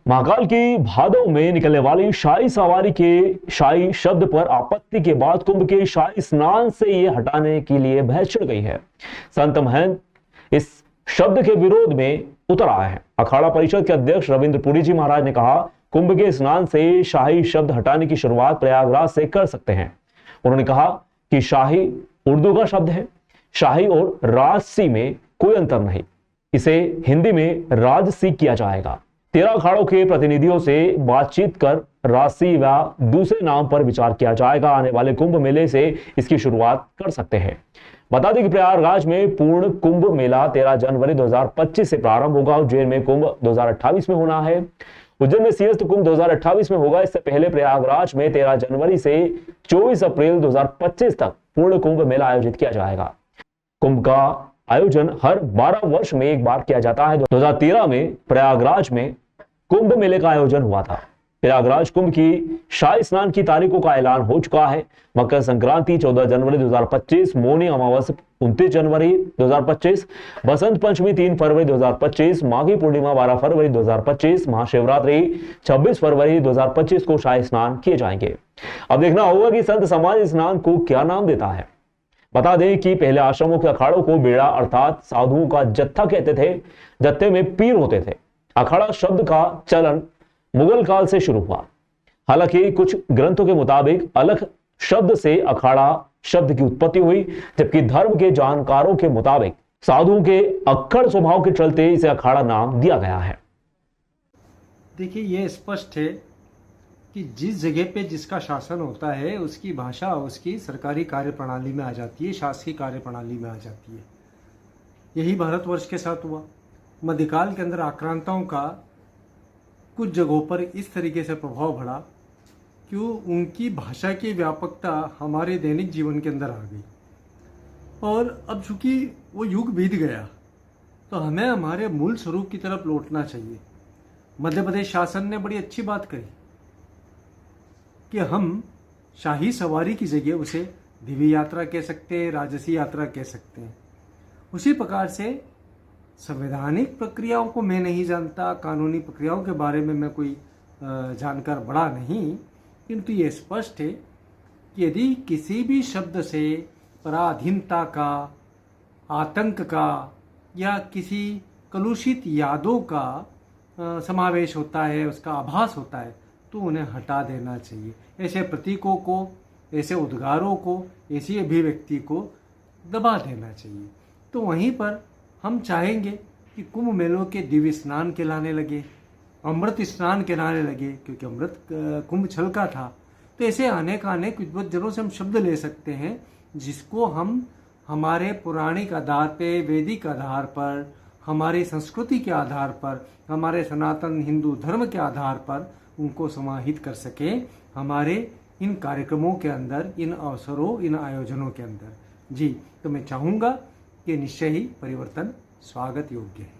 महाकाल की भादों में निकलने वाली शाही सवारी के शाही शब्द पर आपत्ति के बाद कुंभ के शाही स्नान से ये हटाने के लिए बहस छिड़ गई है। संत महंत इस शब्द के विरोध में उतर आए हैं। अखाड़ा परिषद के अध्यक्ष रविंद्र पुरी जी महाराज ने कहा, कुंभ के स्नान से शाही शब्द हटाने की शुरुआत प्रयागराज से कर सकते हैं। उन्होंने कहा कि शाही उर्दू का शब्द है, शाही और राजसी में कोई अंतर नहीं, इसे हिंदी में राजसी किया जाएगा। 13 अखाड़ों के प्रतिनिधियों से बातचीत कर राजसी व दूसरे नाम पर विचार किया जाएगा। आने वाले कुंभ मेले से इसकी शुरुआत कर सकते हैं। बता दें कि प्रयागराज में पूर्ण कुंभ मेला 13 जनवरी 2025 से प्रारंभ होगा। उज्जैन में कुंभ 2028 में होना है। उज्जैन में सिंहस्थ कुंभ 2028 में होगा। इससे पहले प्रयागराज में 13 जनवरी से 24 अप्रैल 2025 तक पूर्ण कुंभ मेला आयोजित किया जाएगा। कुंभ का आयोजन हर 12 वर्ष में एक बार किया जाता है। 2013 में प्रयागराज में कुंभ मेले का आयोजन हुआ था। प्रयागराज कुंभ की शाही स्नान की तारीखों का ऐलान हो चुका है। मकर संक्रांति 14 जनवरी 2025, मौनी अमावस्या 29 जनवरी 2025, बसंत पंचमी 3 फरवरी 2025, माघी पूर्णिमा 12 फरवरी 2025, महाशिवरात्रि 26 फरवरी 2025 को शाही स्नान किए जाएंगे। अब देखना होगा कि संत समाज स्नान को क्या नाम देता है। बता दें कि पहले आश्रमों के अखाड़ों को बेड़ा अर्थात साधुओं का जत्था कहते थे। जत्थे में पीर होते थे। अखाड़ा शब्द का चलन मुगल काल से शुरू हुआ। हालांकि कुछ ग्रंथों के मुताबिक अलख शब्द से अखाड़ा शब्द की उत्पत्ति हुई, जबकि धर्म के जानकारों के मुताबिक साधुओं के अक्खड़ स्वभाव के चलते इसे अखाड़ा नाम दिया गया है। देखिए, यह स्पष्ट है कि जिस जगह पे जिसका शासन होता है उसकी भाषा उसकी सरकारी कार्यप्रणाली में आ जाती है, शासकीय कार्यप्रणाली में आ जाती है। यही भारतवर्ष के साथ हुआ। मध्यकाल के अंदर आक्रांताओं का कुछ जगहों पर इस तरीके से प्रभाव पड़ा कि उनकी भाषा की व्यापकता हमारे दैनिक जीवन के अंदर आ गई। और अब चूंकि वो युग बीत गया तो हमें हमारे मूल स्वरूप की तरफ लौटना चाहिए। मध्य प्रदेश शासन ने बड़ी अच्छी बात कही कि हम शाही सवारी की जगह उसे दिव्य यात्रा कह सकते हैं, राजसी यात्रा कह सकते हैं। उसी प्रकार से संवैधानिक प्रक्रियाओं को मैं नहीं जानता, कानूनी प्रक्रियाओं के बारे में मैं कोई जानकार बड़ा नहीं, किंतु ये स्पष्ट है कि यदि किसी भी शब्द से पराधीनता का, आतंक का या किसी कलुषित यादों का समावेश होता है, उसका आभास होता है, तो उन्हें हटा देना चाहिए। ऐसे प्रतीकों को, ऐसे उद्गारों को, ऐसी अभिव्यक्ति को दबा देना चाहिए। तो वहीं पर हम चाहेंगे कि कुंभ मेलों के दिव्य स्नान कहलाने लगे, अमृत स्नान कहलाने लगे, क्योंकि अमृत कुंभ छलका था। तो ऐसे अनेक विद्वज्जनों से हम शब्द ले सकते हैं जिसको हम हमारे पौराणिक आधार पे, वैदिक आधार पर, हमारी संस्कृति के आधार पर, हमारे सनातन हिंदू धर्म के आधार पर उनको समाहित कर सकें हमारे इन कार्यक्रमों के अंदर, इन अवसरों, इन आयोजनों के अंदर। जी, तो मैं चाहूँगा कि निश्चय ही परिवर्तन स्वागत योग्य है।